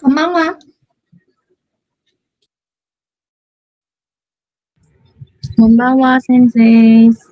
こんばんは。こんばんは、先生。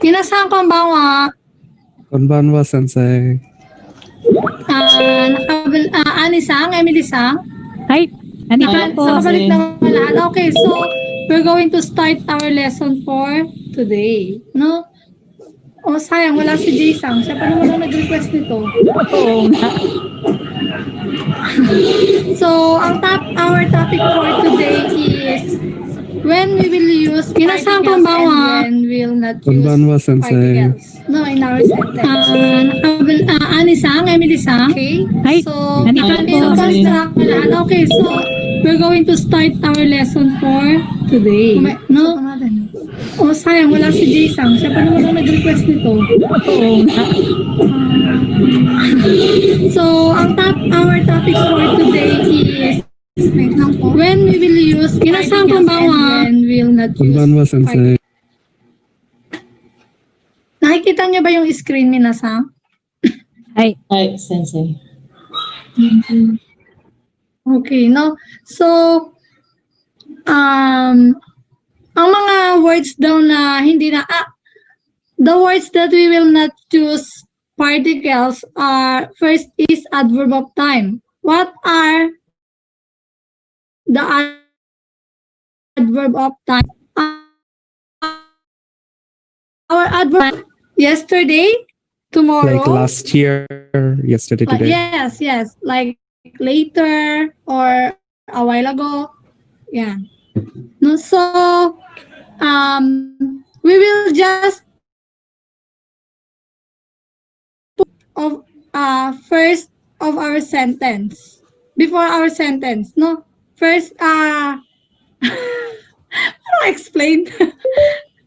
皆さん、こんばんは。こんばんは、先生。Ani-san, Emily-san. はい。Andito na po. Nakabalik na lahat. Okay, so we're going to start our lesson for today. No? Oh, sayang, wala si Jason. Siya pa naman ang nag-request nito. Oo nga. So, our topic for today is when we will use Minasan particles konbanwa. and when we will not use Konbanwa, sensei. particles. No, in our sentence. Ani-san, Emily-san. Okay? Ay, So, nandito na po. balik na lahat. Okay, so we're going to start our lesson for today. No? Oh, sayang, wala si Jason. Siya pa naman ang nag-request nito. Oo nga. So, our topic for today is when we will use Minasan particles konbanwa. and when we will not use Konbanwa, sensei. Nakikita niyo ba yung screen, Minasan? Ay, Sensei. Okay, no? So, ang mga words daw na hindi na, the words that we will not choose particles are, first is adverb of time. What are the adverb of time? Our adverb, yesterday, tomorrow. Like last year, yesterday, today. Yes, like later or a while ago. Yeah. No, so we will just put of first of our sentence before our sentence. No, first how do I explain?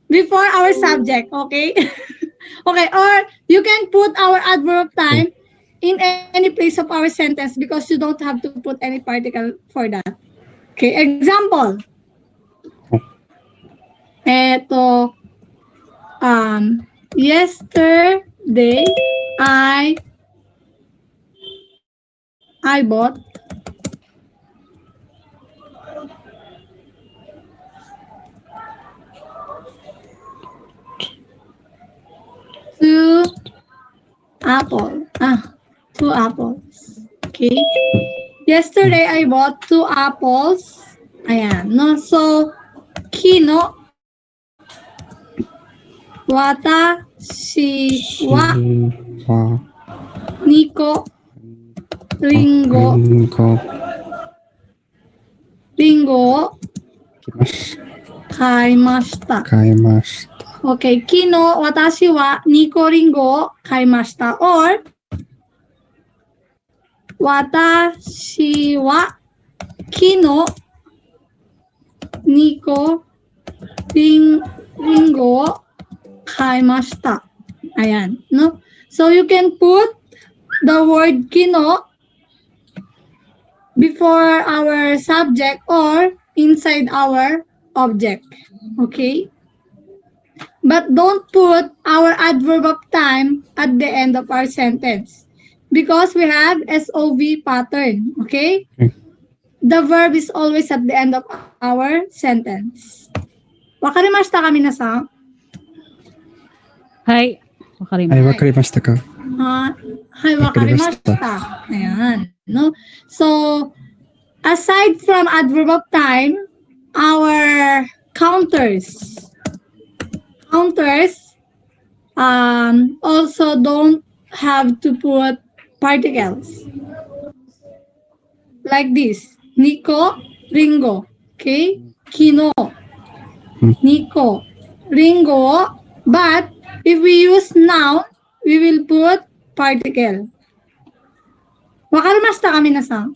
Before our subject, okay? Okay, or you can put our adverb of time in any place of our sentence because you don't have to put any particle for that. Okay, example. Eto, yesterday I bought two apples. Okay. Yesterday I bought 2 apples. Ayan, no? So, kino watashi wa Wa. niko ringo kaimashita. Kaimashita. Okay, kino watashi wa niko ringo kaimashita, or watashi wa kino niko ringo kaimashita. Ayan, no? So you can put the word kino before our subject or inside our object. Okay? But don't put our adverb of time at the end of our sentence because we have SOV pattern. Okay? The verb is always at the end of our sentence. Wakarimashita ka, minasan? hi. Wakarimashita. Ay, wakarimashita ka. Hi, wakarimashita. Ayan. No? So, aside from adverb of time, our counters also don't have to put particles. Like this. Nico, Ringo. Okay? Kino. Nico, Ringo. But if we use noun, we will put particle. Wakarimashita ka, minasan?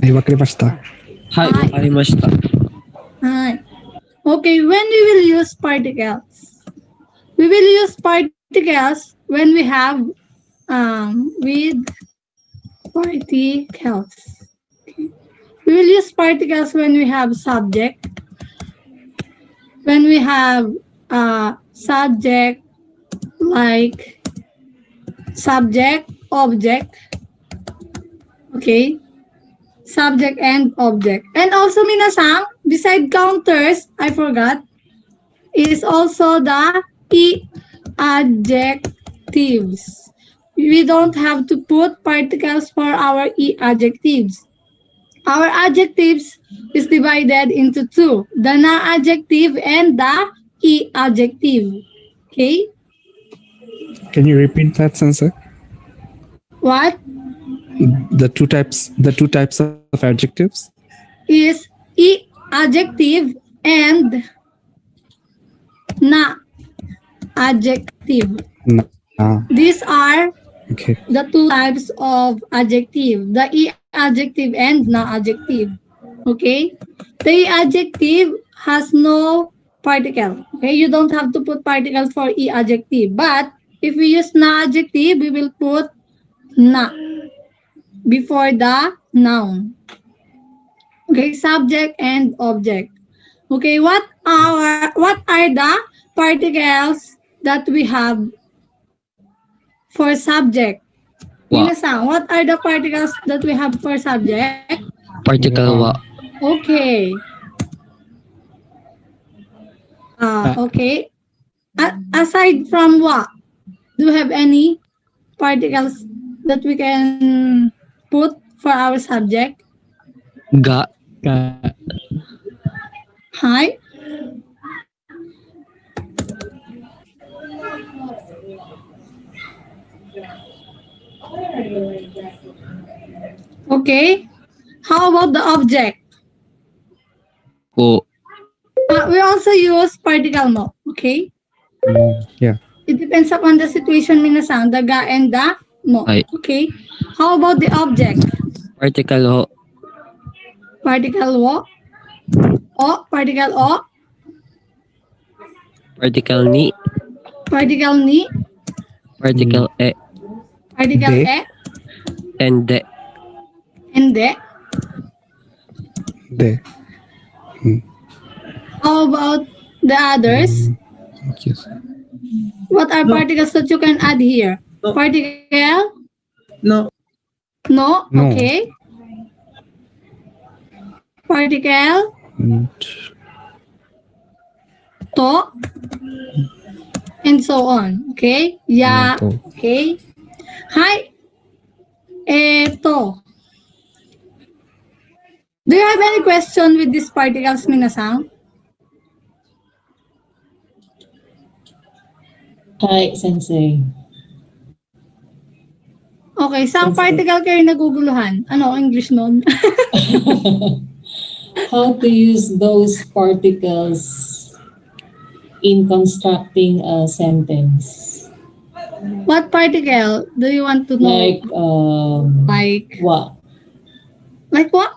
Ay, wakarimashita. Wakarimashita. Hi. Okay, when we will use particles? We will use particles when we have with particles. Okay. We will use particles when we have subject, when we have subject like subject, object, okay, subject and object. And also, minasan, beside counters, I forgot, is also the adjectives. We don't have to put particles for our adjectives. our adjectives is divided into two, the na-adjective and the e-adjective. Okay? Can you repeat that, Sensei? What The two types of adjectives. is e-adjective and na-adjective? Nah. These are Okay. the two types of adjective, the e-adjective and na-adjective. Okay? The e-adjective has no particle. Okay? You don't have to put particle for e-adjective. But if we use na-adjective, we will put na before the noun. Okay? Subject and object. Okay? What are the particles that we have for subject? Wa. Minasan, what are the particles that we have for subject? Particle wa. Okay. Okay. Aside from wa, do you have any particles that we can put for our subject? Ga. Ka. Hi. Okay. How about the object? Ko. We also use particle mo. Okay. Yeah. It depends upon the situation, minasan, the ga and the mo. Ay. Okay. How about the object? Particle ho. Particle wo. O. Particle o. Particle ni. Particle ni. Particle e. Particle De. e. And de. And de. There. How about the others? Yes. What are particles that you can add here? Particle? No. No? No. Okay. Particle? Mm. To? And so on. Okay? Yeah. To. Okay. Hi. Eto. Do you have any question with these particles, minasan? Hi, Sensei. Okay, saan particle kayo naguguluhan? Ano ang English nun? How to use those particles in constructing a sentence? What particle do you want to know? Like, Like what? what?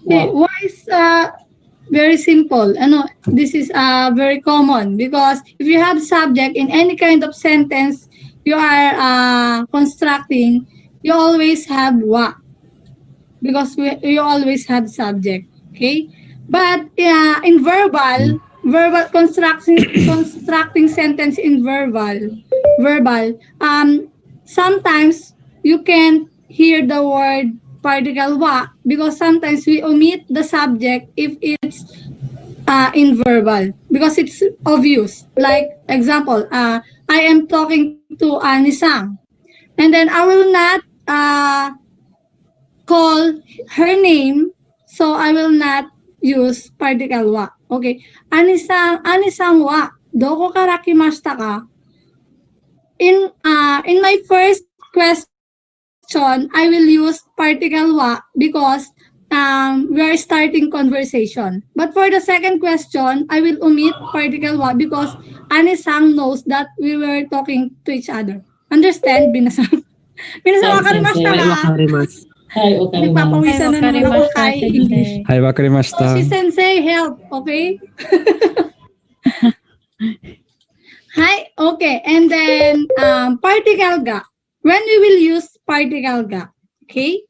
Okay, why is very simple. Ano, this is very common because if you have subject in any kind of sentence you are constructing, you always have wa because you always have subject. Okay, but in verbal constructing sentence in verbal sometimes you can hear the word particle wa because sometimes we omit the subject if it's in verbal because it's obvious. Like example, I am talking to Anisang and then I will not call her name, so I will not use particle wa. Okay, Anisang wa doko karakimashita ka. In my first question, I will use particle wa because we are starting conversation. But for the second question, I will omit particle wa because Anisang knows that we were talking to each other. Understand, Binasang? Binasang, wakarimashita Ay, Ay, ka. wakarimasu. Hi, okarimasu. Nagpapawisan na naman ako kay English. Hi, So, wakarimashita. si Sensei, help, okay? Hi, okay. And then, particle ga. When we will use particle ga, okay?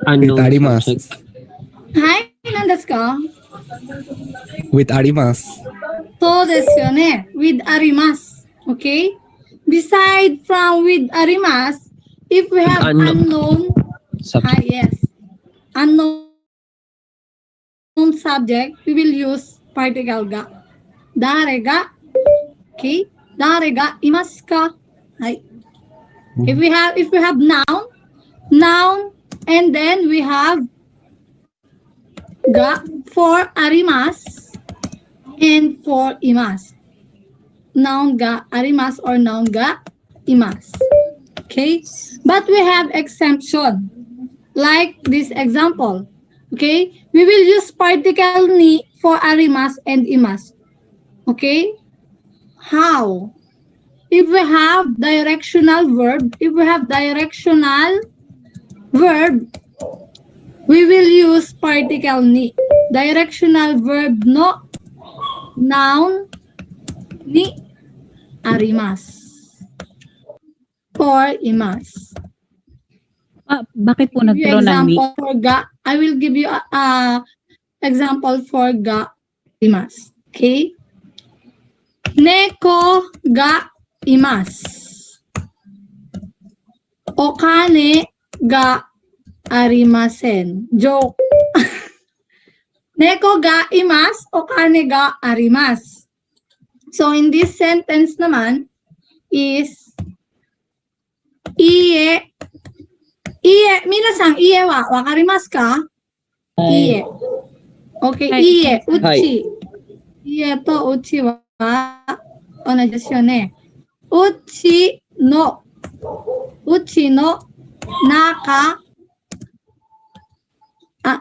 Unknown arimasu. subject. Hi, nandesu ka? With arimasu. So desu yo ne. With arimas, okay? Beside from with arimas, if we have unknown, Subject. yes, unknown subject, we will use particle ga. Dare ga, okay? Dare ga imasu ka? Hai. If we have noun, and then we have ga for arimas and for imas. Noun ga arimas or noun ga imas. Okay? But we have exemption. Like this example. Okay? We will use particle ni for arimas and imas. Okay? How? If we have directional verb, we will use particle ni. Directional verb no, noun ni arimas or imas. Bakit po Give you nagkaroon ng ni? example for ga. I will give you example for ga imas. Okay? Neko ga imas. Okane ga arimasen. Joke. Neko ga imas, okane ga arimas. So in this sentence naman is iye. Iye, minasang iye wa wakarimasu ka? Iye. Okay, Hi. iye, uchi. Iye to uchi wa onaji desu yo ne. Uchi no naka.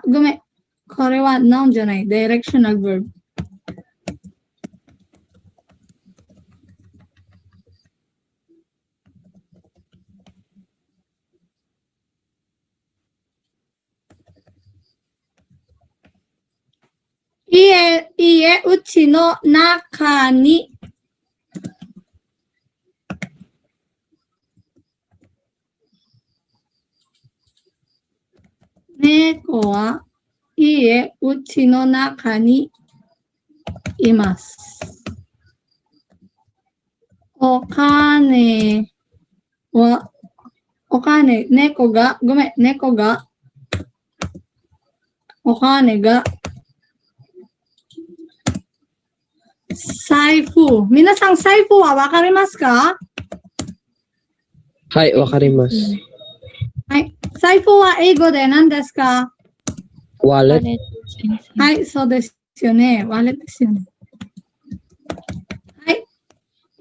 Gome. これは noun じゃない。directional verb. Iye, uchi no naka ni. Neko wa iye, uchi no naka ni imasu. Okane wa, neko ga, okane ga, saifu. Minasang saifu wa wakarimasu ka? はい、わかります。はい。財布は英語で何ですか？ wallet, はい、そうですよね。wallet ですよね。はい。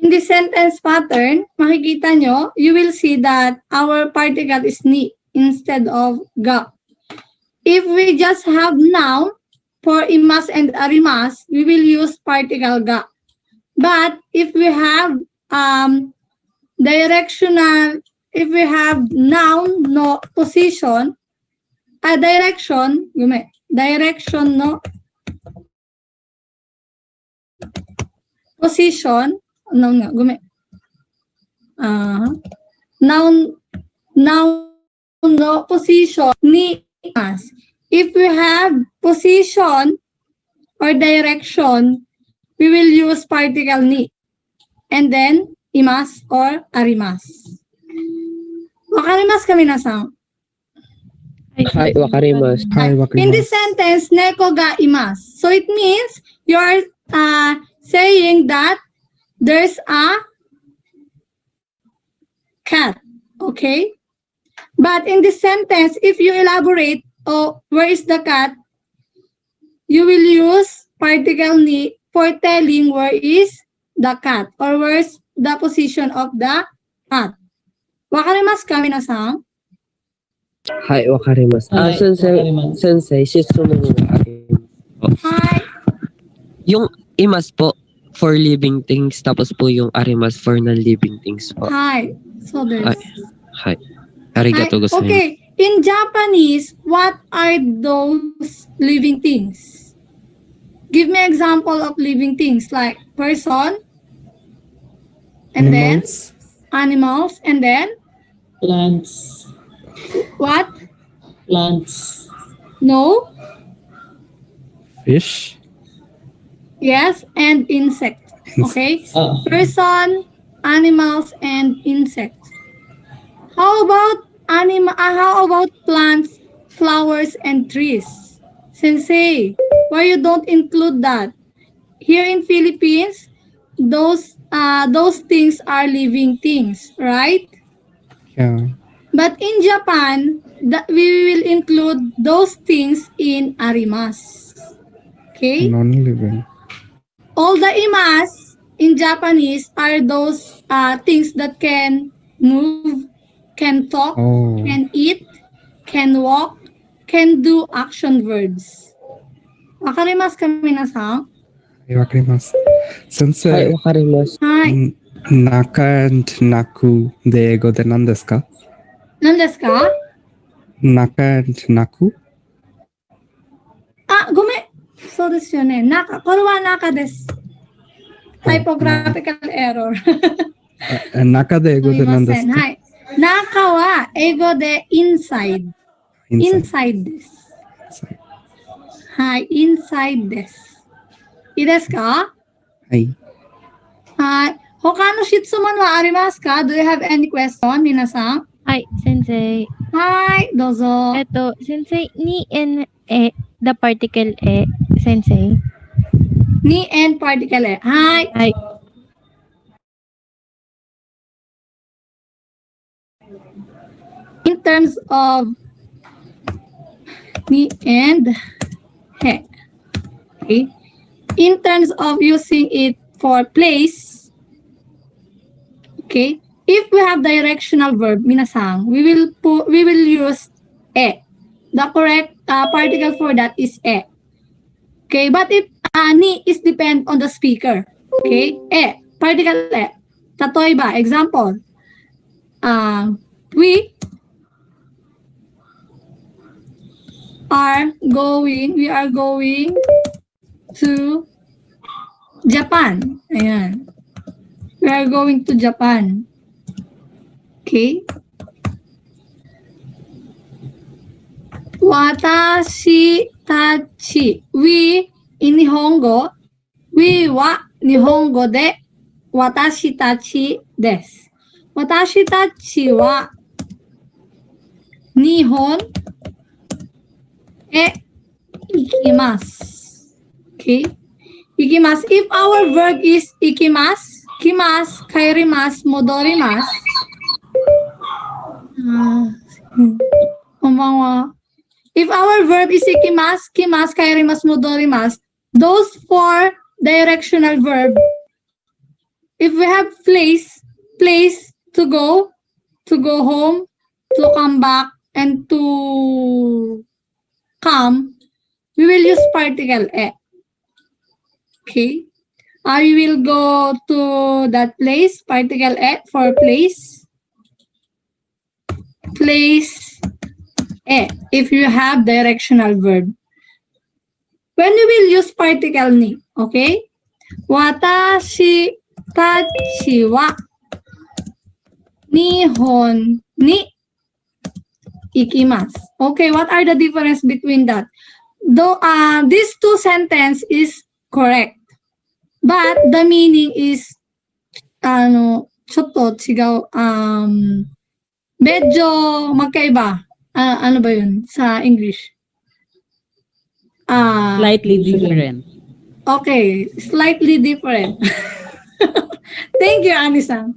In the sentence pattern, makikita nyo, you will see that our particle is ni instead of ga. If we just have noun for imas and arimas, we will use particle ga. But if we have if we have noun no position, direction no position, noun no position ni imas. If we have position or direction, we will use particle ni and then imas or arimas. Wakarimasu ka minasan? はい、わかります。 Hi, In this wakarimasu. sentence, neko ga imasu. So it means you're saying that there's a cat. Okay? But in this sentence, if you elaborate, where is the cat? You will use particle ni for telling where is the cat or where's the position of the cat. Wakarimasu ka minasan? はい、わかります。はい先生、わかります。先生、質問があります。 Hi. Yung imas po for living things, tapos po yung arimas for non-living things po. Hi. So there's. Hi. Arigato gozaimasu. Okay. In Japanese, what are those living things? Give me example of living things like person, and Animals, then animals, and then Plants. what? Plants. No? fish, Yes, and insect. Okay? Oh, Person, animals, and insects. How about how about plants, flowers, and trees? Sensei, why you don't include that? Here in Philippines, those things are living things, right? yeah, But in Japan, we will include those things in arimas. Okay? Non-living. All the imas in Japanese are those things that can move, can talk, Oh. can eat, can walk, can do action verbs. Wakarimasu ka minasan? わかります。先 はい、生、わかります。はい。泣かん泣くで英語で何ですか？何ですか？泣かん泣く？あ、ごめん。そうですよね。これは中です。Typographical error. 中で英語で何ですか？はい。中は英語で inside。inside です。はい。inside です。いいですか？はい。はい。他の質問はありますか？ Do you have any question? 皆さん。はい、先生。はい。どうぞ。先生、ni and the particle先生。に and particle はい。はい。In terms of ni and he. Okay. In terms of using it for place, okay, if we have directional verb, minasang, we will use e. The correct particle for that is e. Okay, but if ni is depend on the speaker, okay, particle e. Tatoy ba? Example, we are going to Japan. Ayan. We are going to Japan. Okay. Watashi tachi. We in Nihongo. We wa Nihongo de watashi tachi desu. Watashi tachi wa Nihon ikimasu. Okay. Ikimasu. If our verb is ikimasu, kimasu, kaerimasu, modorimasu. Konbanwa. If our verb is ikimasu, kimasu, kaerimasu, modorimasu, those four directional verb, if we have place to go home, to come back, and to come, we will use particle e. Okay. We will go to that place, particle e for place. Place e, if you have directional verb. When we will use particle ni, okay? Watashi tachi wa Nihon ni ikimasu. Okay, what are the difference between that? Though these two sentence is correct, but the meaning is ちょっと違う。medyo magkaiba. Ano ba yun sa English? Slightly different. Okay, slightly different. Thank you, Anisang.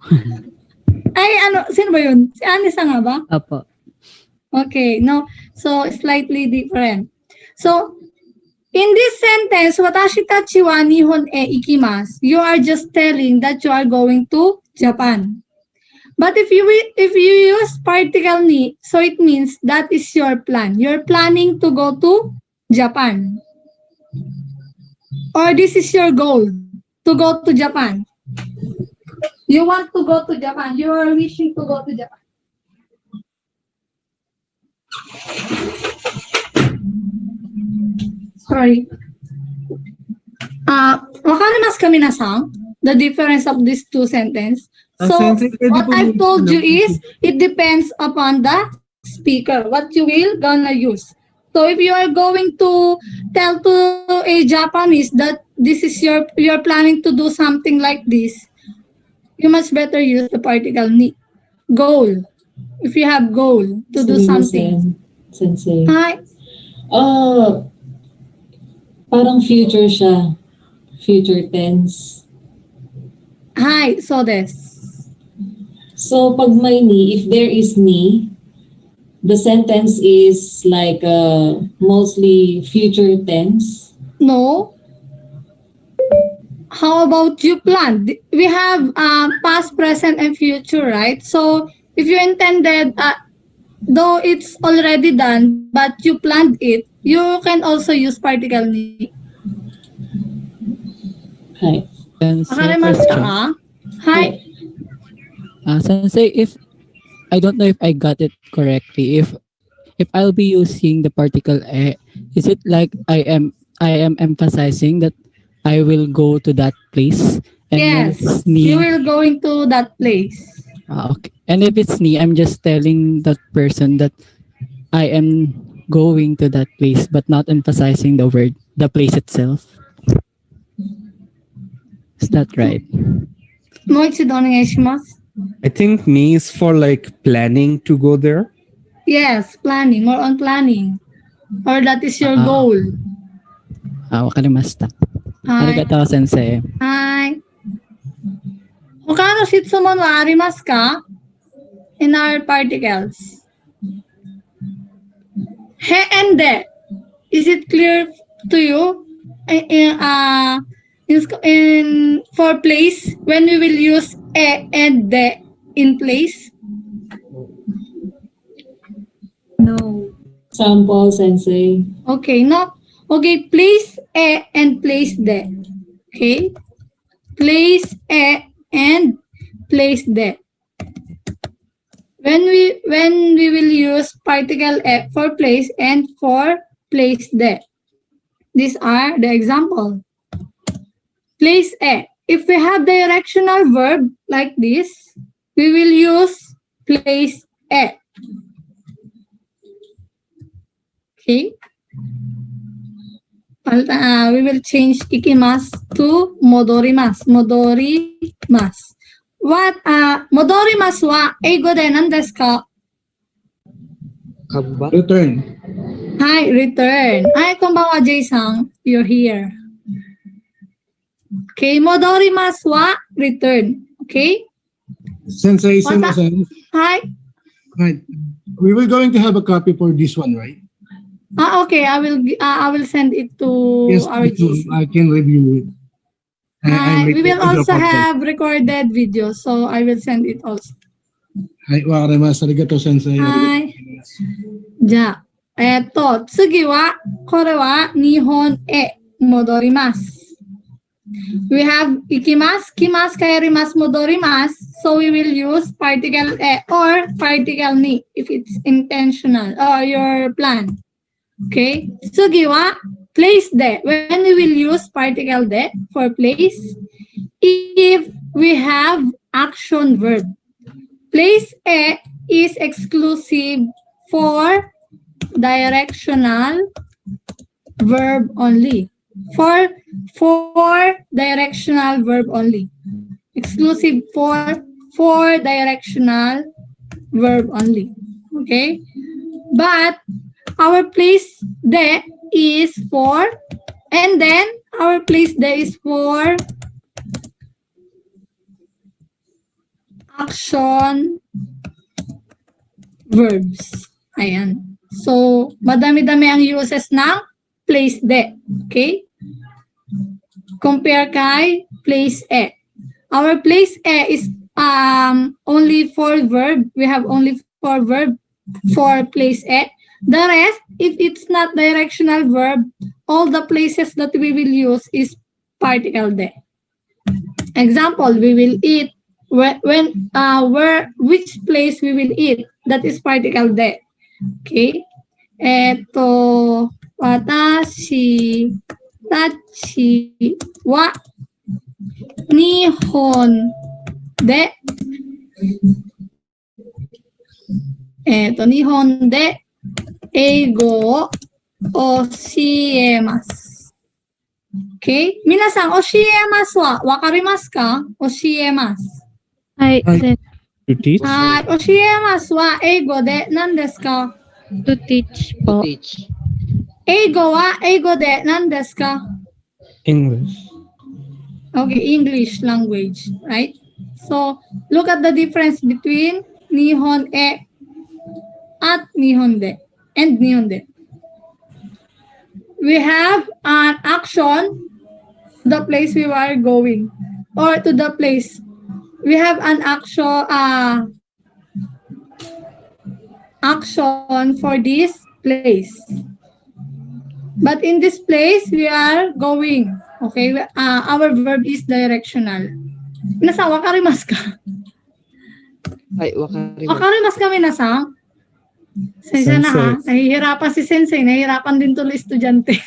Ay, sino ba yun? Si Anisang nga ba? Opo. Okay, no. So, slightly different. So, in this sentence, watashi tachi wa Nihon e ikimasu, you are just telling that you are going to Japan. But if you use particle ni, so it means that is your plan. You're planning to go to Japan. Or this is your goal, to go to Japan. You want to go to Japan. You are wishing to go to Japan. Sorry. Wakarimasu ka minasan? The difference of these two sentences. So, what I've told you is, it depends upon the speaker, what you will gonna use. So, if you are going to tell to a Japanese that this is you're planning to do something like this, you must better use the particle ni. Goal. If you have goal to do something. Sensei. Hi. Parang future siya. Future tense. Hi, so this. So, pag may ni, if there is ni, the sentence is like mostly future tense. No. How about you planned? We have past, present, and future, right? So if you intended, though it's already done, but you planned it, you can also use particle ni. Hi. Sensei, Nakarimas ka question. ka? Hi. Sensei, if I don't know if I got it correctly, if I'll be using the particle is it like I am emphasizing that I will go to that place, and when Yes, it's you ni, will go into that place. okay, and if it's ni, I'm just telling that person that I am going to that place, but not emphasizing the place itself. Is that right? もう一度お願いします。 I think me is for like planning to go there. Yes, planning, more on planning. Or that is your goal. Wakarimashita. Hi. Arigatou, sensei. Hi. 他の質問はありますか in our particles? He and de. Is it clear to you? In for place, when we will use e and de in place? No. Sample, Sensei. Okay, no? Okay, place e and place de. Okay? Place e and place de. When we will use particle e for place and for place de. These are the example. Place e. If we have directional verb like this, we will use place e. Okay? We will change ikimasu to modorimasu. Modorimasu. What? Modorimasu wa eigo de nan desu ka? Return. Hi, return. Hi, konbanwa, Jay-san. You're here. Okay, modorimasu wa return. Okay? Sensei, Wata- Sensei. Hi. Right. We were going to have a copy for this one, right? Okay, I will send it to Yes, our because GC. I can review it. We will recording your also podcast. have recorded video, so I will send it also. Hi, wakarimasu. Arigatou, Sensei. はい。じゃあ、次は、これは日本へ戻ります。We have 行きます、来ます、帰ります、戻ります。So we will use particle e or particle ni if it's intentional or your plan. Okay? 次は place de. When we will use particle de for place, if we have action verb. Place e is exclusive for directional verb only. For directional verb only. Exclusive for directional verb only. Okay? But our place de is for, and then our place de is for action verbs. Ayan. So, madami-dami ang uses ng place de. Okay? Compare kay place e. Our place e is only for verb. We have only for verb for place e. The rest, if it's not directional verb, all the places that we will use is particle de. Example, we will eat. Which place we will eat, that is particle de. Okay? Eto, watashi, tachi, wa, nihon de. Nihon de, eigo o oshiemasu. Okay? Minasan, oshiemasu wa wakarimasu ka? Oshiemasu. はい、はいTo teach? 教えますは英語で何ですか to teach po. Teach. 英語は英語で何ですか English. Okay, English language, right? So, look at the difference between Nihon e at nihonde and nihonde. We have an action, the place we are going, or to the place. We have an action for this place. But in this place, we are going. Okay? Our verb is directional. Minasang, wakarimas ka. Ay, wakarimasu. Wakarimas ka, minasang. Sensei na ha. Sensei. Nahihirapan si Sensei. Nahihirapan din tuloy estudyante.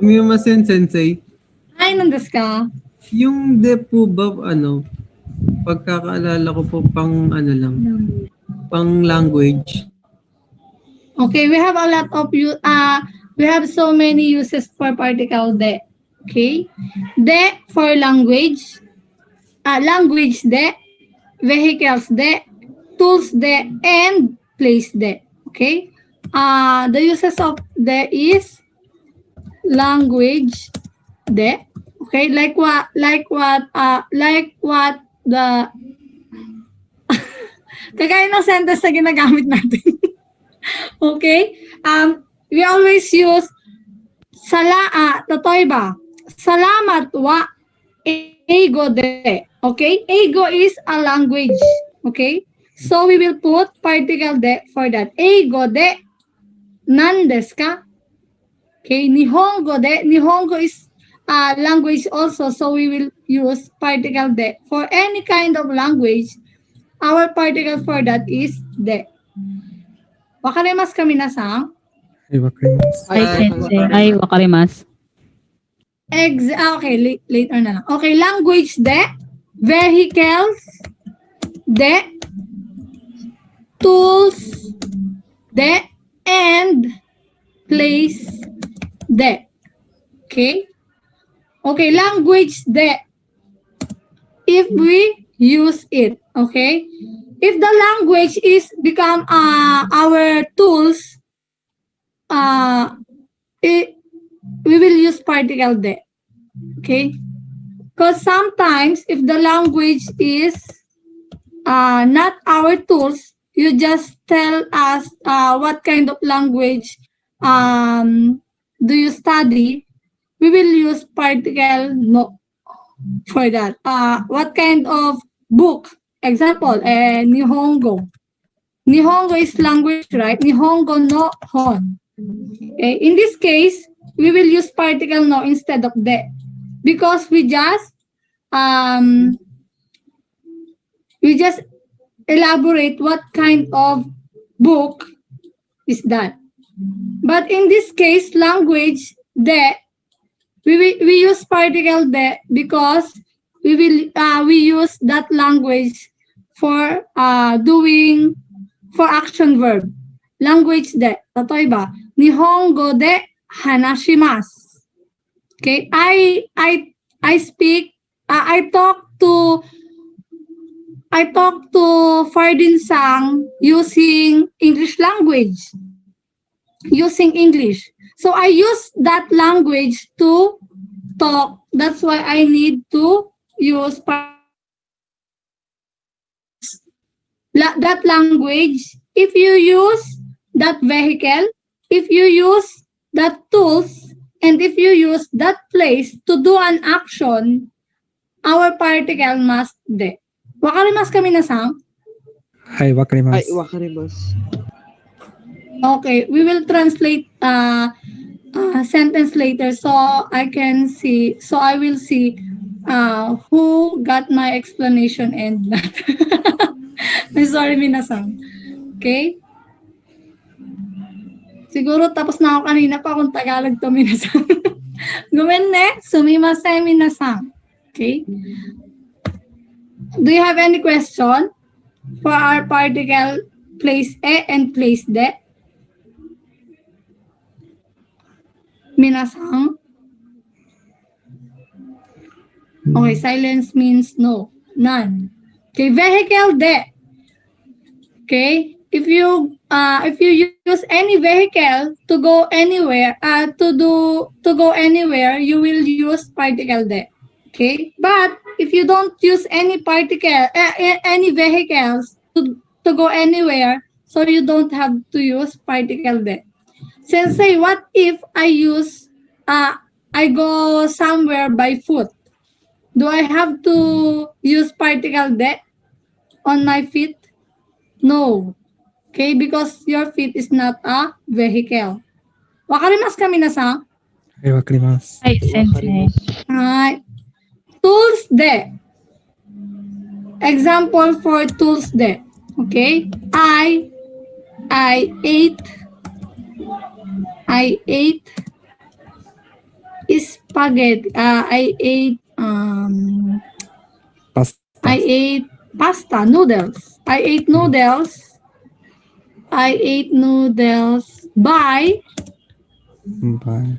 Sumimasen, Sensei. Ay, nandas ka. Yung de po ba, pagkakaalala ko po pang pang language. Okay, we have a lot of we have so many uses for particle de. Okay? De for language. Language de, vehicles de, tools de, and place de. Okay? The uses of de is language de. Okay? Like what the kagaya ng sentence na ginagamit natin. Okay? We always use totoo ba? Salamat wa ego de. Okay? Ego is a language. Okay? So we will put particle de for that. Ego de nan desu ka? Okay? Nihongo de. Nihongo is a language also. So we will use particle de. For any kind of language, our particle for that is de. Wakarimasu ka minasang? Ay, wakarimasu. Ay, sensei. Ay, wakarimasu. Okay, later na lang. Okay, language de, vehicles de, tools de, and place de. Okay? Okay, language de. If we use it, okay? If the language is become our tools, we will use particle de. Okay? Because sometimes if the language is not our tools, you just tell us what kind of language do you study, we will use particle no for that. What kind of book? Example, Nihongo. Nihongo is language, right? Nihongo no hon. Okay. In this case, we will use particle no instead of de, because we just elaborate what kind of book is that. But in this case, language de, we use particle de because we use that language for action verb. Language de, totoo ba? Nihongo de hanashimasu. Okay, I speak. I talk to Fardin Sang using English language, using English. So I use that language to talk. That's why I need to use that language. If you use that vehicle, if you use that tools, and if you use that place to do an action, our particle must de. Wakarimasu ka minasang? Ay, Ay, wakarimasu. wakarimasu. Okay, we will translate sentence later so I will see who got my explanation and not. I'm sorry, minasang. Okay? Siguro tapos na ako kanina pa kung Tagalog to, minasang. Gumenne, sumimasen, minasang. Okay? Do you have any question for our particle place A and place D? Minasang? Okay, silence means no. None. Okay, vehicle D. Okay, if you use any vehicle to go anywhere, to go anywhere, you will use particle D. Okay, but if you don't use any particle, any vehicles to go anywhere, So you don't have to use particle de. Sensei, what if I go somewhere by foot? Do I have to use particle de on my feet? No. Okay, because your feet is not a vehicle. Wakarimasu ka minasan? はい、わかります。はい、先生。はい。Tools de. Example for tools de. Okay? I ate spaghetti. Pasta. I ate pasta, noodles. I ate noodles. I ate noodles by By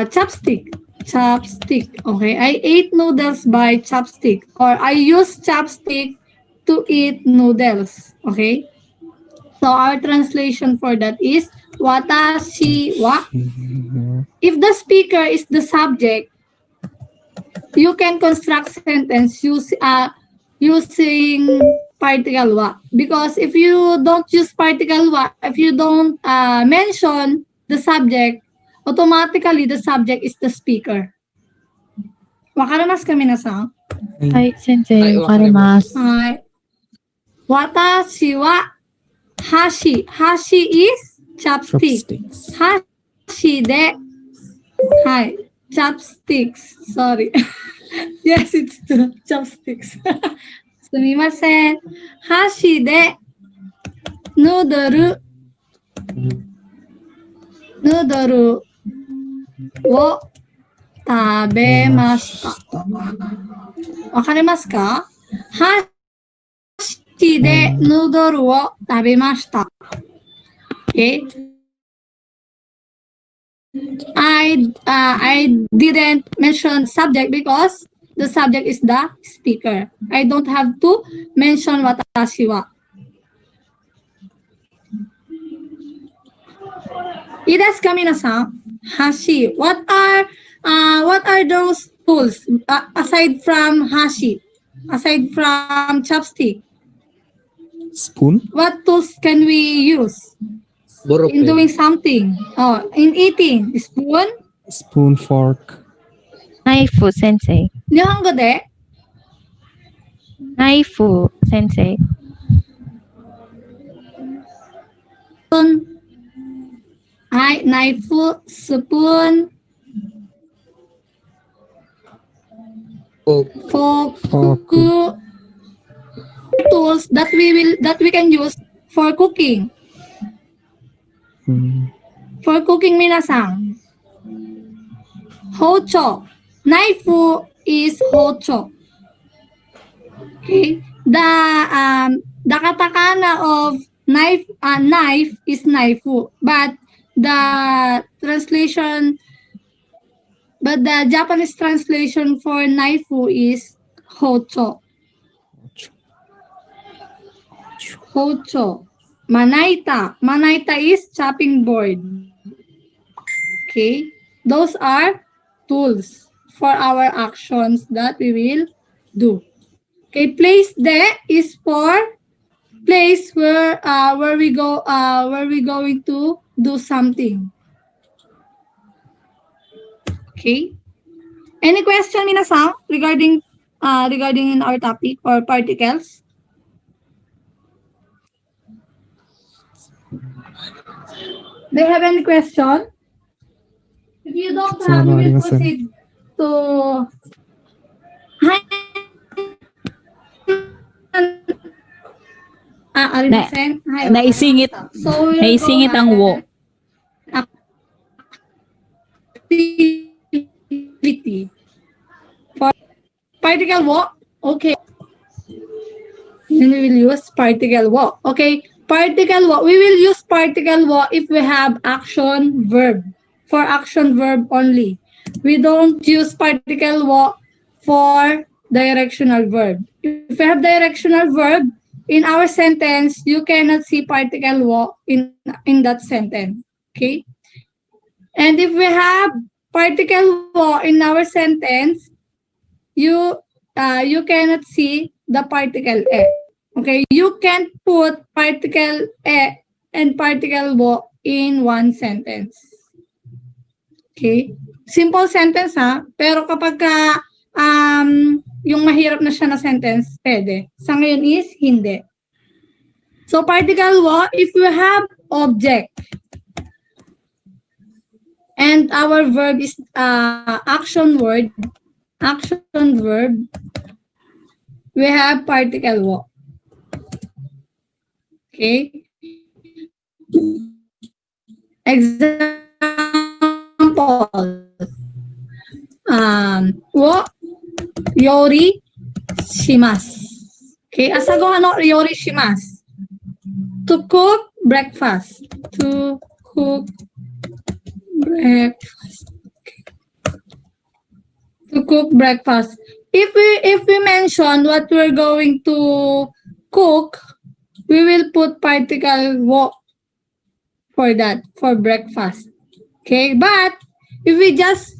chopstick. Chopstick. Okay. I ate noodles by chopstick. Or I use chopstick to eat noodles. Okay. So our translation for that is watashi wa. If the speaker is the subject, you can construct sentence using particle wa. Because if you don't use particle wa, if you don't mention the subject, automatically the subject is the speaker. Wakarimasu ka minasan? はい、先生、わかります。はい。Watashi wa hashi. Hashi is chopstick. chopsticks. Hashi de. Hi. Chopsticks. Sorry. Yes, it's true. Chopsticks. Sumimasen. Hashi de noodle wo tabemashita. Wakarimasu ka? Hashi de noodle wo tabemashita. Okay. I didn't mention subject because the subject is the speaker. I don't have to mention watashi wa. Idas ka minasan? Hashi. What are those tools aside from hashi? Aside from chopstick? Spoon. What tools can we use in doing something? Oh, in eating. Spoon? Spoon, fork. ナイフ、先生。日本語でナイフ、先生。はい、knife, spoon, fork, tools that we can use for cooking. For cooking minasan. Hocho. Knife is hocho. Okay. The katakana of knife is knaifu, but the Japanese translation for knaifu is hocho. Hocho. Manaita is chopping board. Okay. Those are tools for our actions that we will do. Okay, place there is for place where we going to do something. Okay. Any question, minasan, regarding in our topic or particles? Do you have any question? If you don't have, we will proceed to Naisingit. So we'll Naisingit go ang wo. activity. For particle walk, okay. Then we will use particle walk. Okay, particle walk. We will use particle walk if we have action verb. For action verb only. We don't use particle walk for directional verb. If we have directional verb in our sentence, you cannot see particle walk in that sentence. Okay. And if we have particle walk in our sentence, you cannot see the particle e. Okay, you can't put particle e and particle wo in one sentence. Okay? Simple sentence ha, pero kapag ka, yung mahirap na siya na sentence, pwede. Sa ngayon is hindi. So particle wo, if you have object and our verb is action verb, we have particle wo. Okay? Example. Wo yori shimasu. Okay, asago ano yori shimasu. To cook breakfast. To cook breakfast. To cook breakfast. If we mention what we're going to cook, we will put particle wo for that, for breakfast. Okay, but if we just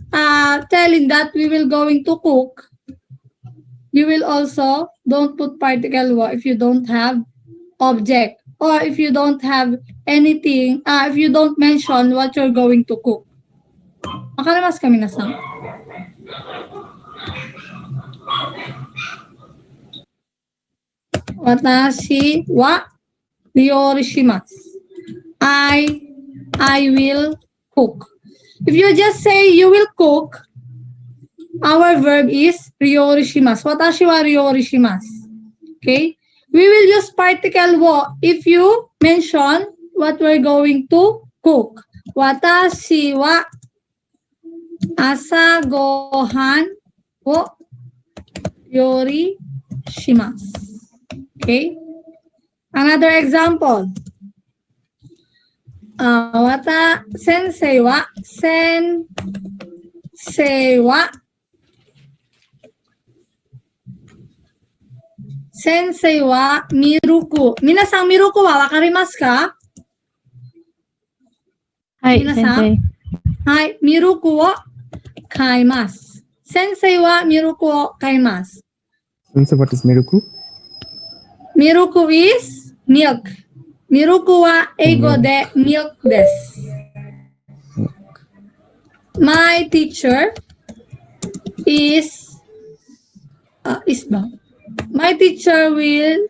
telling that we will going to cook, you will also don't put particle wo if you don't have object or if you don't have anything, if you don't mention what you're going to cook. Makalamas kami na sa. Watashi wa ryori shimasu. I will cook. If you just say you will cook, our verb is ryori shimasu. Watashi wa ryori shimasu. Okay? We will use particle wo if you mention what we're going to cook. Watashi wa asa gohan wo yori shimasu. Okay? Another example. Sensei wa miruku. Minasan miruku wa wakarimasu ka? Hi, Minasan? sensei. Hai, miruku wo kaimasu. Sensei wa miruku wo kaimasu. Sensei, what is miruku? Miruku is milk. Miruku wa eigo de milk desu. My teacher is ba? My teacher will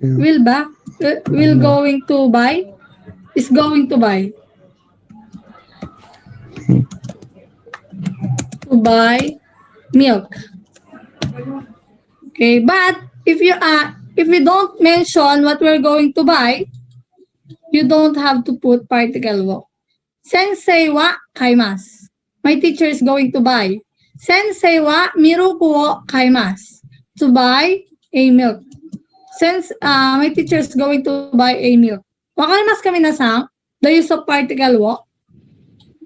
going to buy is going to buy milk. Okay, but if you don't mention what we're going to buy, you don't have to put particle wo. Sensei wa kaimasu. My teacher is going to buy. Sensei wa miruku wo kaimasu. To buy a milk. My teacher is going to buy a milk. Wakarimasu ka minasan? The use of particle wo.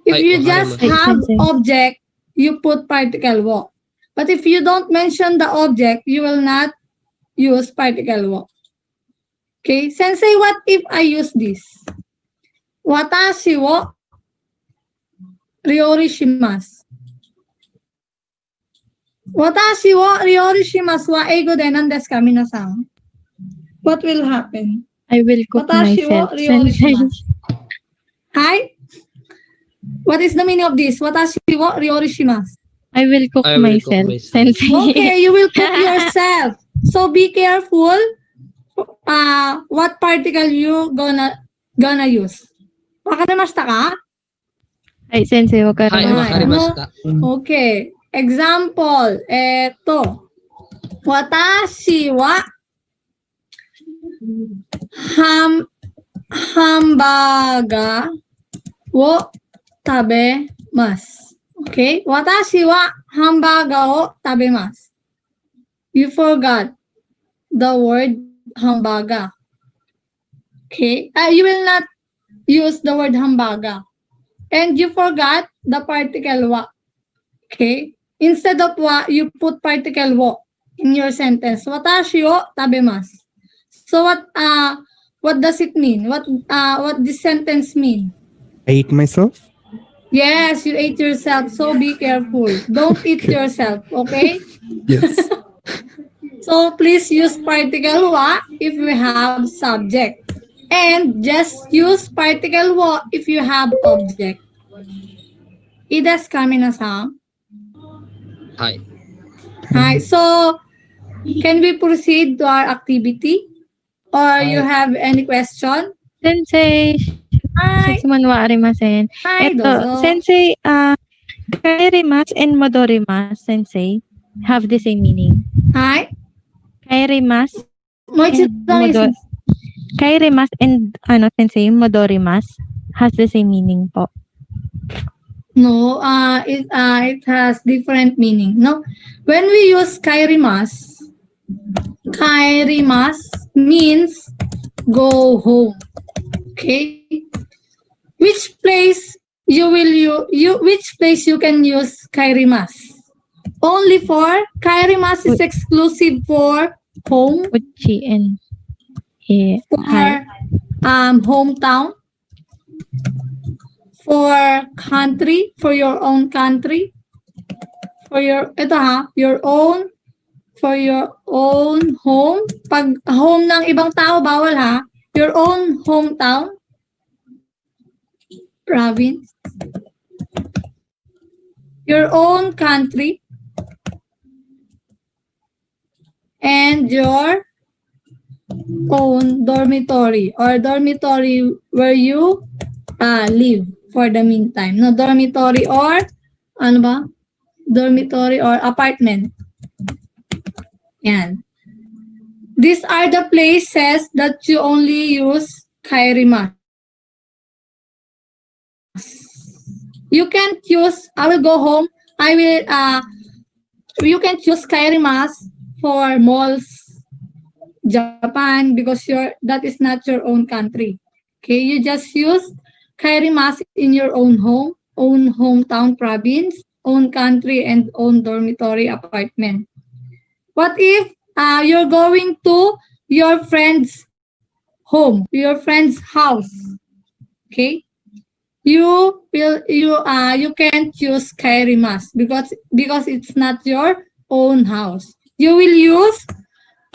If you just have object, you put particle wo. But if you don't mention the object, you will not use particle wo. Okay, sensei, what if I use this? Watashi wo ryori shimasu. Watashi wo ryori shimasu wa eigo de nan desu ka, minasan? What will happen? I will cook Watashi wo myself, ryori sensei. shimasu. Hi? What is the meaning of this? Watashi wo ryori shimasu. I will cook myself, sensei. Okay, you will cook yourself. So be careful what particle you gonna use. Wakarimashita ka? Hi, sensei. Hi, Wakarimashita. wakarimashita. Okay. Example. Eto. Watashi wa hamburger wo tabemasu. Okay? Watashi wa hamburger wo tabemasu. You forgot the word hamburger. Okay? You will not use the word hamburger. And you forgot the particle wa. Okay? Instead of wa, you put particle wo in your sentence. Watashi wo tabemasu. So what does it mean? What this sentence mean? I eat myself? Yes, you ate yourself. So be careful. Don't eat yourself, okay? Yes. So please use particle wa if you have subject. And just use particle wa if you have object. いいですか、皆さん? Hi. Hi. So, can we proceed to our activity? Or you have any question? Sensei, Hi. shitsuman wa arimasen. Hi, Eto, dozo. Sensei, kairimas and modorimas, Sensei, have the same meaning. Hi. Kairimas Moichi and lang is Kairimas and Sensei, modorimas has the same meaning po. no, it has different meaning. No, when we use kairimas means go home. Okay, which place which place you can use kairimas? Only for kairimas is exclusive for home, Uchi and for hi. hometown, for country, for your own country, for your for your own home. Pag home ng ibang tao, bawal ha. Your own hometown, province, your own country, and your own dormitory or dormitory where you live for the meantime. No, dormitory or ano ba? Dormitory or apartment. Yan. These are the places that you only use kairimas. You can't use, I will go home, you can't use kairimas for malls, Japan, because that is not your own country. Okay, you just use kairimas in your own home, own hometown province, own country, and own dormitory apartment. What if you're going to your friend's home, your friend's house? Okay, you can't use kairimas because it's not your own house. You will use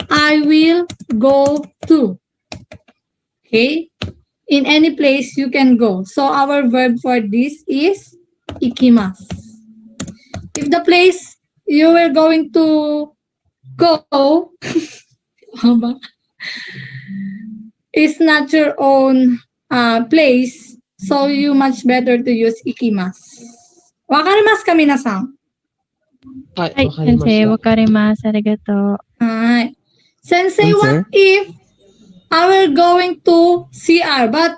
I will go to. Okay, in any place you can go. So our verb for this is ikimasu. If the place you were going to go is not your own place, so you much better to use ikimasu. Wakarimasu ka minasan. Hi. Hi, Sensei, wakarimasu. Arigato. Alright. Sensei, Sensei? what if we're going to CR, but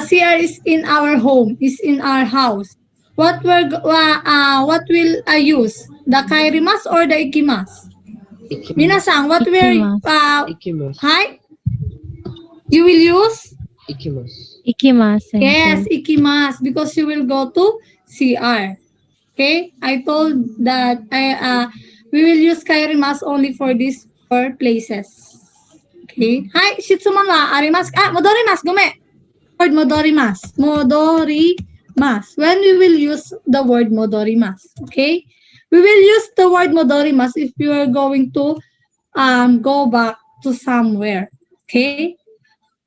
CR is in our home, is in our house? What will I use? The kairimasu or the ikimasu? Minasan, what will Ikimasu. hi? You will use? Ikimasu, Sensei. Yes, ikimasu, because you will go to CR. Okay, I told that we will use kairimasu only for these 4 places. Okay. Hi, shitsuman wa arimasu. Modorimasu, gume. Word modorimasu. Modorimasu. When we will use the word modorimasu. Okay. We will use the word modorimasu if you are going to go back to somewhere. Okay.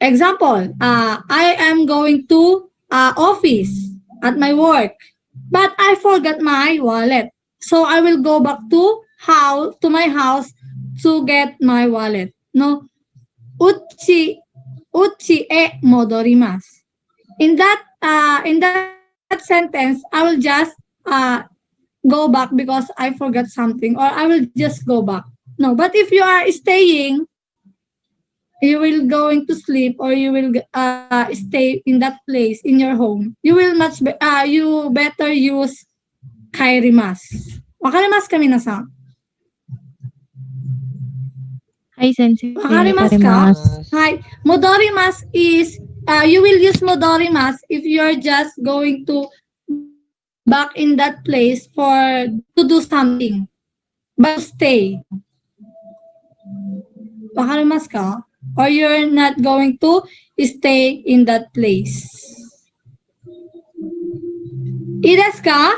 Example, I am going to office at my work, but I forgot my wallet. So I will go back to my house to get my wallet. No, uchi e modorimasu. In that sentence, I will just go back because I forgot something, or I will just go back. No, but if you are staying, you will going to sleep, or you will stay in that place in your home, you will you better use kairimasu. Wakarimasu ka minasan. Hi, Sensei. Wakarimasu ka? Hi. Modorimasu is, you will use modorimasu if you're just going to back in that place to do something, but to stay. Wakarimasu ka? Or you're not going to stay in that place. Ides ka?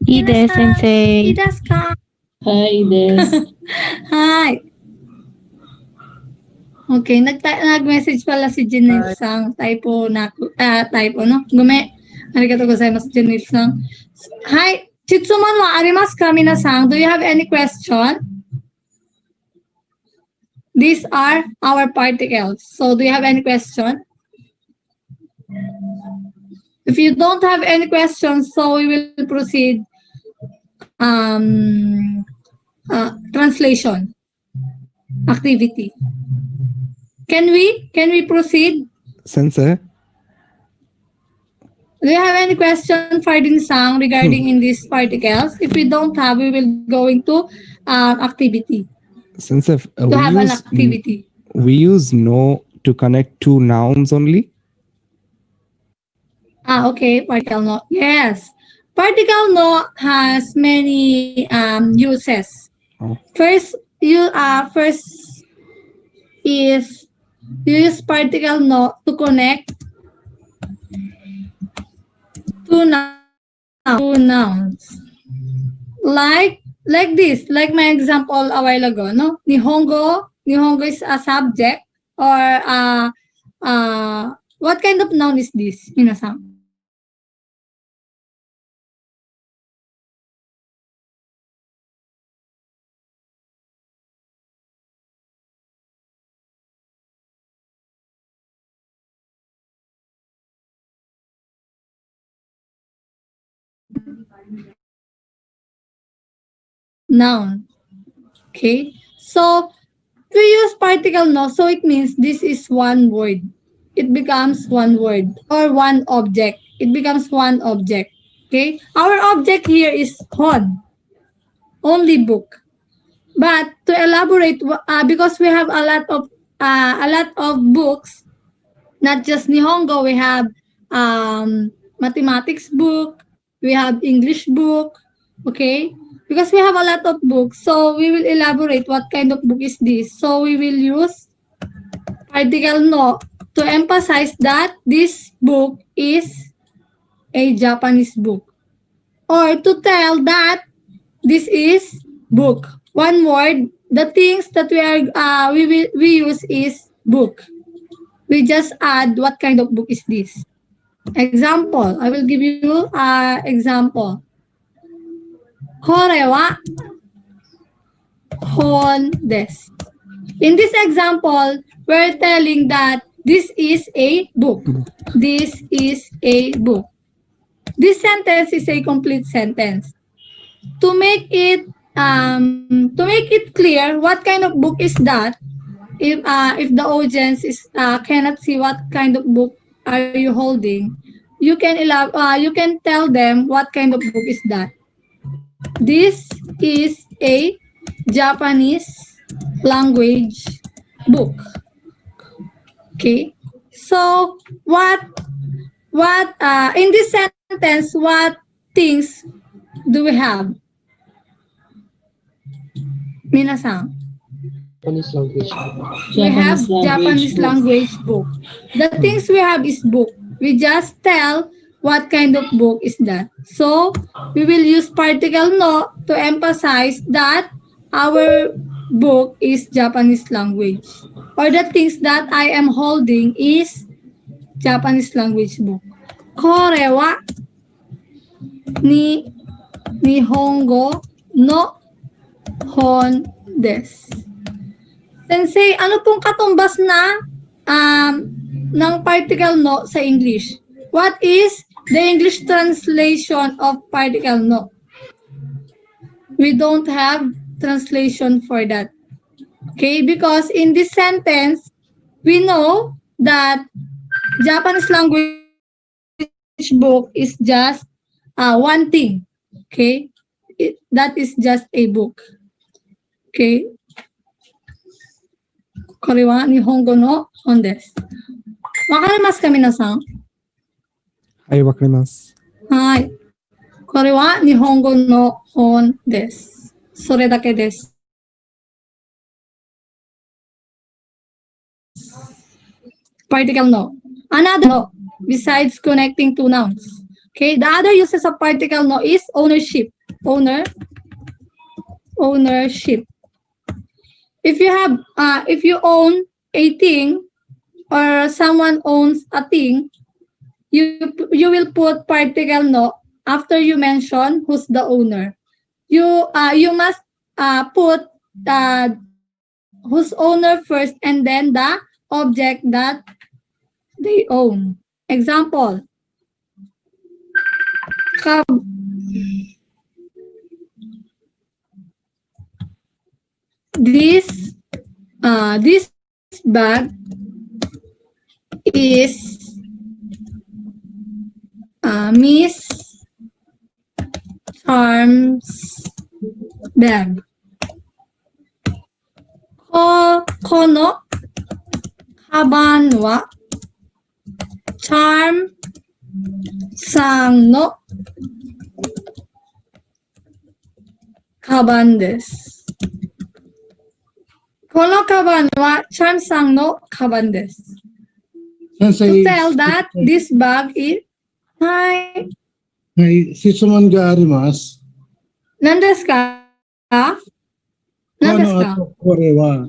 Ide, Sensei. Ides ka? Hi, Des. Hi. Okay, nag-message pala si Janelle Sang. Typo na, typo, no? Arigatou gozaimasu, Janelle Sang. Hi, Chitsuman wa arimasu ka, minasan? Do you have any question? These are our particles. So, do you have any question? If you don't have any questions, so we will proceed. Translation activity. Can we proceed? Sensei, Do you have any question for Din Sang regarding in these particles? If we don't have, we will going to activity Sensei, to have an activity. we use no to connect two nouns only. Okay, particle no. Yes, particle no has many uses. Oh. First is use particle no to connect two nouns. Like this, like my example a while ago, no? Nihongo is a subject or what kind of noun is this, minasan? Noun. Okay? So, we use particle no, so it means this is one word. It becomes one word or one object. It becomes one object. Okay? Our object here is hon, only book. But to elaborate, because we have a lot of books, not just Nihongo, we have mathematics book, we have English book, okay? Because we have a lot of books, so we will elaborate what kind of book is this. So we will use particle no to emphasize that this book is a Japanese book. Or to tell that this is book. One word, the things that we use is book. We just add what kind of book is this. Example, I will give you example. これは本です. In this example, we're telling that this is a book. This is a book. This sentence is a complete sentence. To make it clear what kind of book is that, if the audience is cannot see what kind of book are you holding, you can tell them what kind of book is that. This is a Japanese language book. Okay. So what in this sentence, what things do we have? Minasan. Japanese language. We have Japanese language book. The things we have is book. We just tell what kind of book is that. So we will use particle no to emphasize that our book is Japanese language. Or the things that I am holding is Japanese language book. これは日本語の本です. Sensei, ano pong katumbas na ng particle no sa English? What is the English translation of particle no? We don't have translation for that. Okay, because in this sentence, we know that Japanese language book is just one thing. Okay, that is just a book. Okay. これは日本語の本です。わかりますか、皆さん？はい、わかります。はい。これは日本語の本です。それだけです。Particle no. Another no, besides connecting two nouns. Okay, the other uses of particle no is ownership. Owner ownership. If you own a thing or someone owns a thing, you will put particle no after you mention who's the owner. You must put who's owner first and then the object that they own. Example, this bag is Miss Charm's bag. Kono kaban wa Charm sang no kaban desu. Kono kaban wa Charm sang no kaban desu. To Sensei, tell that this bag is hi. Shitsumon ga arimasu. Nandesu ka? Nandesu Kono ka? to kore wa,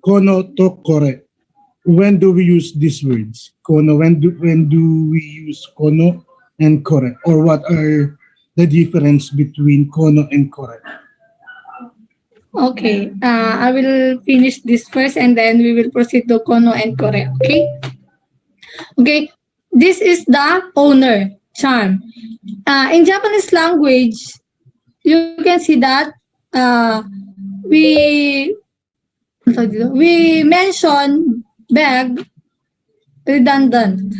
kono to kore. When do we use these words? Kono, when do we use kono and kore? Or what are the difference between kono and kore? Okay, I will finish this first and then we will proceed to kono and kore. Okay? Okay, this is the owner, Charm. In Japanese language, you can see that we mention bag redundant.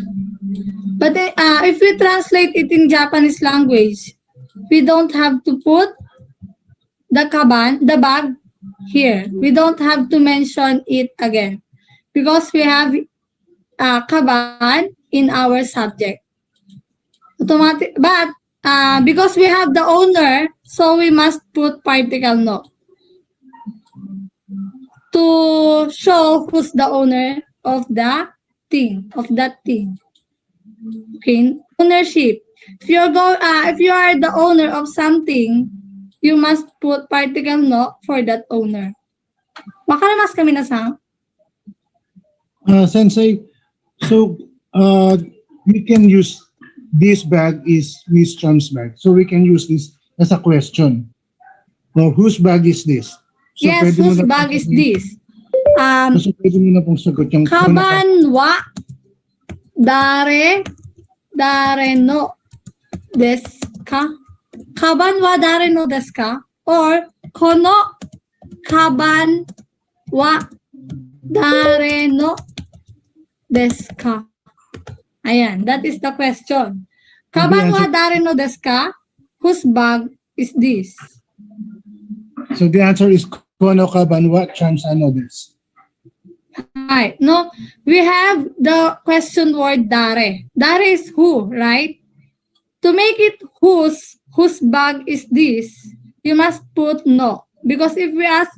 But if we translate it in Japanese language, we don't have to put the bag here. We don't have to mention it again because we have kaban in our subject. Automatic, but because we have the owner, so we must put particle no to show who's the owner of the thing, of that thing. Okay, ownership. If you are the owner of something, you must put particle no for that owner. Wakarimasu ka minasan? Sensei, so we can use this bag is Miss Cham's bag. So we can use this as a question. Now, whose bag is this? So Yes, pwede mo whose na bag is this? So pwede mo na pong sagot yung Kaban wa dare no desu ka? Kaban wa dare no desu ka? Or kono kaban wa dare no desu ka? Ayan, that is the question. Kaban wa dare no desu ka? Whose bag is this? So the answer is kono kaban wa Cham's ano desu. Right. No, we have the question word dare. Dare is who, right? To make it whose bag is this, you must put no. Because if we ask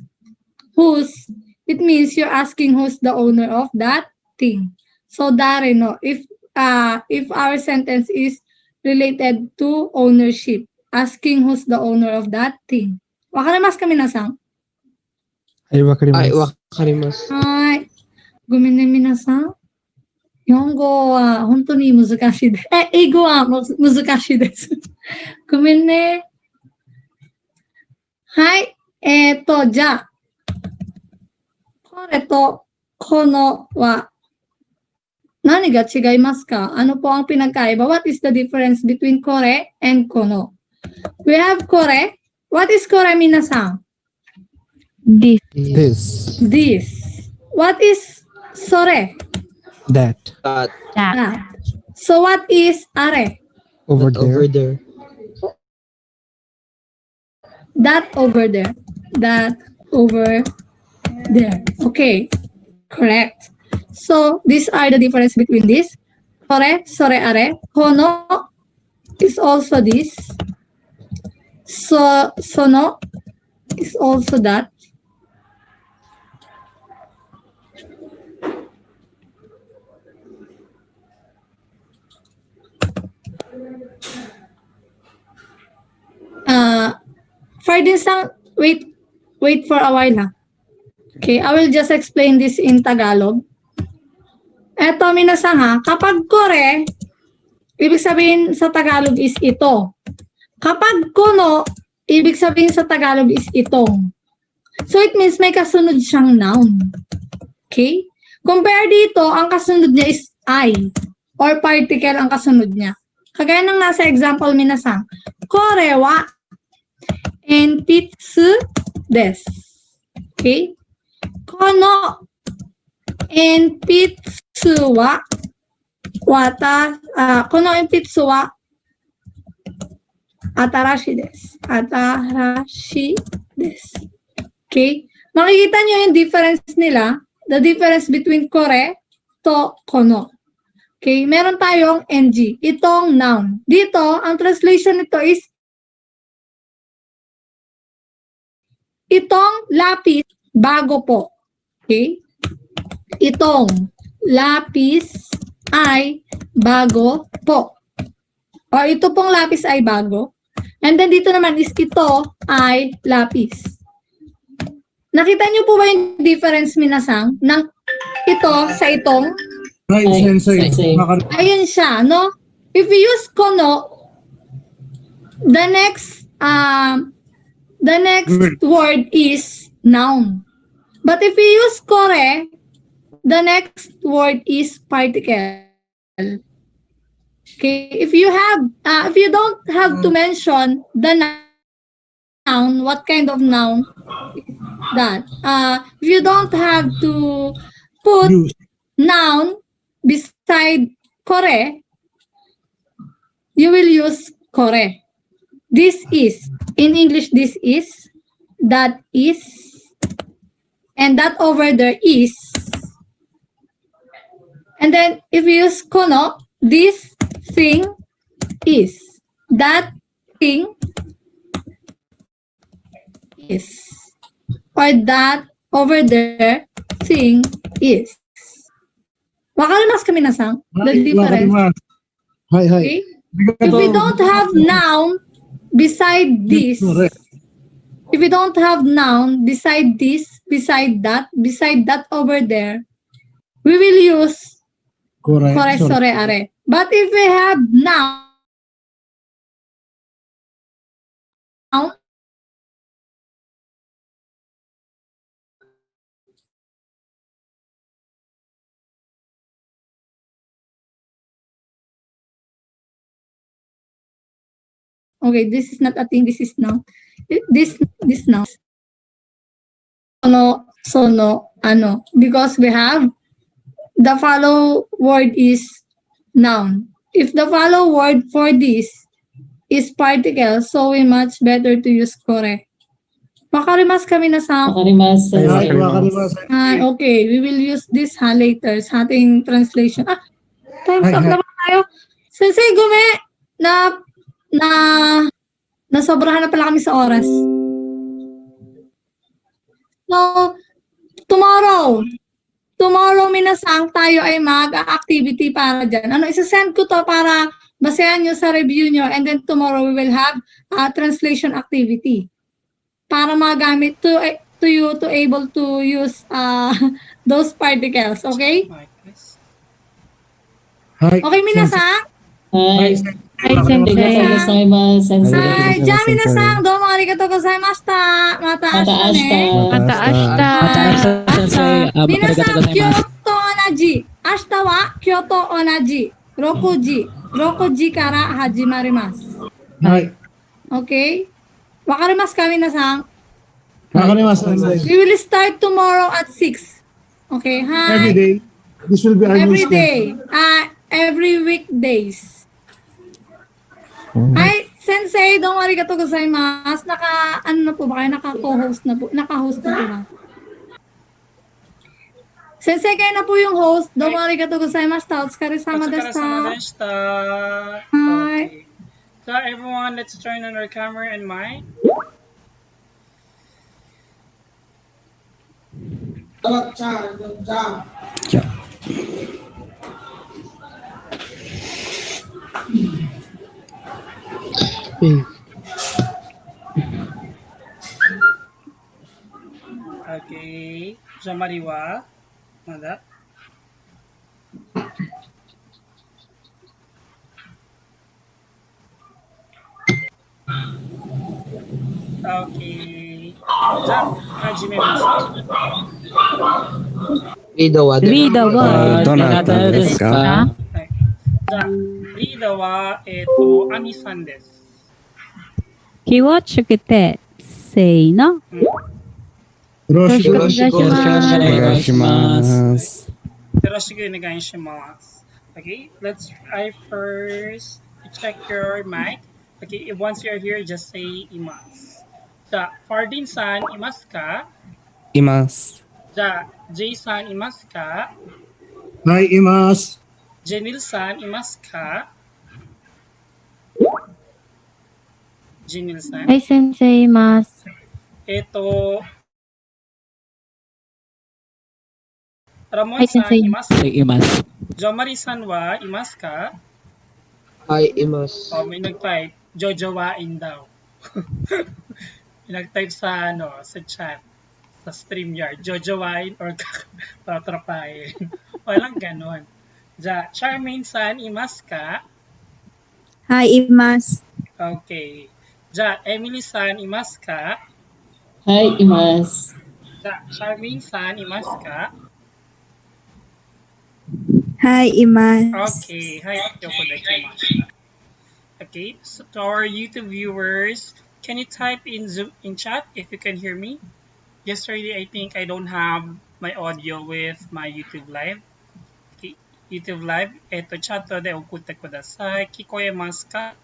whose, it means you're asking who's the owner of that thing. So dare no. If our sentence is related to ownership, asking who's the owner of that thing. Wakarimasu ka minasan? Ay, wakarimasu. Wakarimasu. はい。ごめんね、皆さん。日本語は本当に難しいです。英語はも難しいです。ごめんね。はい。じゃあ、これとこのは何が違いますか？ano po ang pinagkaiba? What is the difference between kore and kono? We have kore. What is kore, 皆さん? This. This. What is sore? That. That. So what is are? Over there. Over there. That over there. That over there. Okay. Correct. So these are the difference between this. Kore, sore, are. Kono is also this. So, sono is also that. For this, wait for a while ha. Okay, I will just explain this in Tagalog. Eto, minasang ha, kapag kore, ibig sabihin sa Tagalog is ito. Kapag kuno, ibig sabihin sa Tagalog is itong. So it means may kasunod siyang noun. Okay? Compare dito, ang kasunod niya is I or particle ang kasunod niya. Kagaya ng nasa example minasang, kore wa enpitsu desu. Okay? Kono enpitsu wa kono enpitsu wa atarashi desu. Atarashi desu. Okay? Makikita nyo yung difference nila, the difference between kore to kono. Okay? Meron tayong NG, itong noun. Dito, ang translation nito is itong lapis, bago po. Okay? Itong lapis ay bago po. O ito pong lapis ay bago. And then dito naman is ito ay lapis. Nakita niyo po ba yung difference, minasang, ng ito sa itong? Right, Sensei. Sensei. Ayun siya, no? If we use kono, the next word is noun. But if we use kore, the next word is particle. Okay, if you don't have to mention the noun, what kind of noun is that? If you don't have to put Use. noun beside kore, you will use kore. This is, in English, this is, that is, and that over there is. And then if you use kono, this thing is, that thing is, or that over there thing is. Wakarimasu ka minasang? The difference. Hi. Okay? If we don't have noun beside this, if we don't have noun beside this, beside that over there, we will use kore, sore, are. But if we have noun, okay, this is not a thing, this is noun. This noun. Sono, ano. Because we have the follow word is noun. If the follow word for this is particle, so we much better to use kore. Wakarimasu kami na sa... Wakarimasu, Sensei. Okay, we will use this later sa ating translation. Time's up naman tayo. Sensei, nasobrahan na pala kami sa oras. So, tomorrow, minasang tayo ay mag-activity para dyan. Isa-send ko to para basayan nyo sa review nyo, and then tomorrow we will have a translation activity para magamit to you to able to use those particles, okay? Okay, minasang? Hi. Hi, Arigatou Sensei. gozaimasu, Sensei. Hi, minasang, domo arigatou gozaimashita. Mata ashita ne. Mata ashita. Sensei. Arigatou Minasan, gozaimasu. Kyoto onaji. Ashita wa Kyoto onaji. 6時から始まります。Hi. Okay? Wakarimasu ka, minasang? Wakarimasu, We will start tomorrow at 6. Okay, hi. Every day. This will be our Every news day. Every weekdays. Hi, Sensei, domo arigatou gozaimasu. Ano na po ba kayo? Naka-host na po ba? Sensei, kayo na po yung host. Domo arigatou gozaimashita. Otsukaresama deshita. Hi. Okay. So everyone, let's turn on our camera and mic. Yeah. Jomari wa Mada. Okay. Ja, hajime masu. Read the water. Read the word. Donata desu ka? Right. Ja, rida wa Ami-san desu. 気をつけて。せーの。 Roshi. Yoroshiku Onegaishimasu. Yoroshiku onegaishimasu. Okay, let's try first to check your mic. Okay, if once you're here, just say imasu. Ja, Fardin-san imasu ka? Imasu. Ja, Jay-san imasu ka? Hi, Imas. Jenil-san imasu ka? Jenil-san. Hi, Sensei Mas. Ito, Hi, Ramon-san Sensei. imasu. Say imas. Jomari-san wa imasu ka? Hi, Imas. Oh, may nag-type, jojowain daw. May nag-type sa, sa chat, sa StreamYard, jojowain or tatrapahin. Walang ganon. Ja, Charmaine-san imasu ka? Hi, Imas. Okay. Ja, Emily-san imasu ka? Hi, Imas. Ja, Charmaine-san imasu ka? Hi, Imas. Okay. Hi, Yoko Dekimashita. Okay, so to our YouTube viewers, can you type in Zoom in chat if you can hear me? Yesterday, I think I don't have my audio with my YouTube live. Okay, YouTube live. Eto chat de okute kudasai. Kikoemasu ka?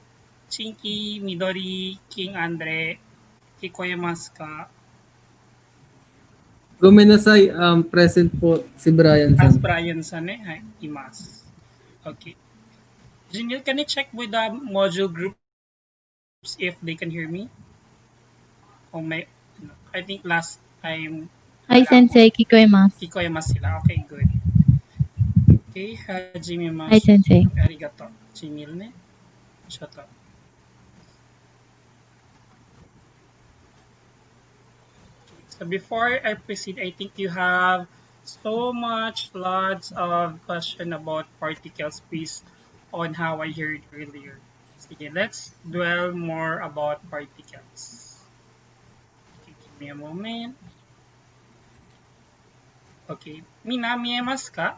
Chinky, Midori, King Andre, kikoemasu ka? Gomenasai, present po si Brian As San. Brian san hai, imasu. Okay. Jinil, can you check with the module groups if they can hear me? Oh, may, I think last time Hi, Sensei. Kikoimasu. kikoemasu sila. Okay, good. Okay, hajime Hi, masu. Sensei. Arigato. Jinil ne. Shoto. So before I proceed, I think you have lots of question about particles based on how I heard earlier. Sige, let's dwell more about particles. Okay, give me a moment. Okay, mina miemasu ka?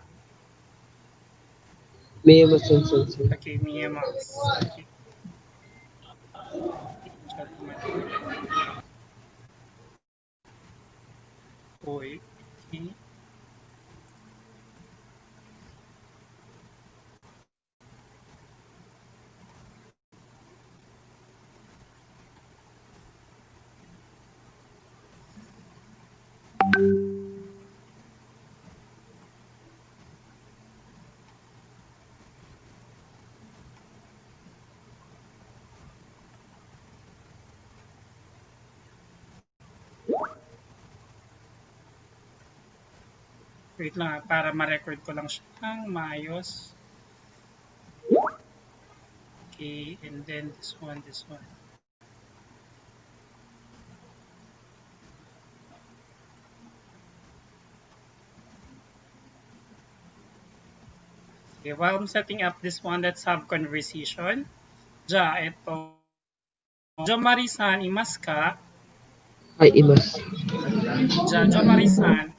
Miyama-san-san. Okay, miemasu. Okay. Chat naman. Okay. Wait lang para ma-record ko lang siya ng maayos. Okay, and then this one. Okay, while I'm setting up this one, let's have conversation. Ja, ito. Jomari-san, imasu ka? Hi, Imas. Ja, Jomari-san,